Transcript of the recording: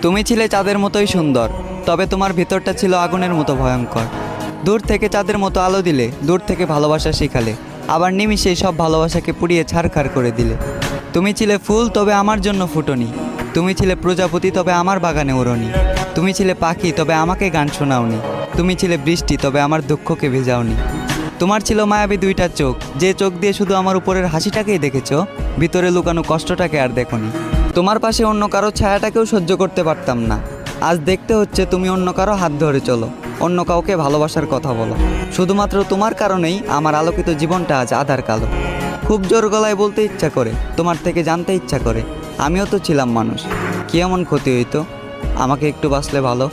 তুমি ছিলে চাঁদের মতোই সুন্দর, তবে তোমার ভিতরটা ছিল আগুনের মতো ভয়ঙ্কর। দূর থেকে চাঁদের মতো আলো দিলে, দূর থেকে ভালোবাসা শিখালে, আবার নিমিষেই সব ভালোবাসাকে পুড়িয়ে ছারখার করে দিলে। তুমি ছিলে ফুল, তবে আমার জন্য ফুটনি। তুমি ছিলে প্রজাপতি, তবে আমার বাগানে ওড়নি। তুমি ছিলে পাখি, তবে আমাকে গান শোনাওনি। তুমি ছিলে বৃষ্টি, তবে আমার দুঃখকে ভেজাওনি। তোমার ছিল মায়াবী দুইটা চোখ, যে চোখ দিয়ে শুধু আমার উপরের হাসিটাকেই দেখেছো, ভিতরে লুকানো কষ্টটাকে আর দেখোনি। তোমার পাশে অন্য কারো ছায়াটাকেও সহ্য করতে পারতাম না। আজ দেখতে হচ্ছে তুমি অন্য কারো হাত ধরে চলো, অন্য কাউকে ভালোবাসার কথা বলো। শুধুমাত্র তোমার কারণেই আমার আলোকিত জীবনটা আজ আধার কালো। খুব জোর গলায় বলতে ইচ্ছা করে, তোমার থেকে জানতে ইচ্ছা করে, আমিও তো ছিলাম মানুষ। কি এমন ক্ষতি হইতো আমাকে একটু বাঁচলে ভালো।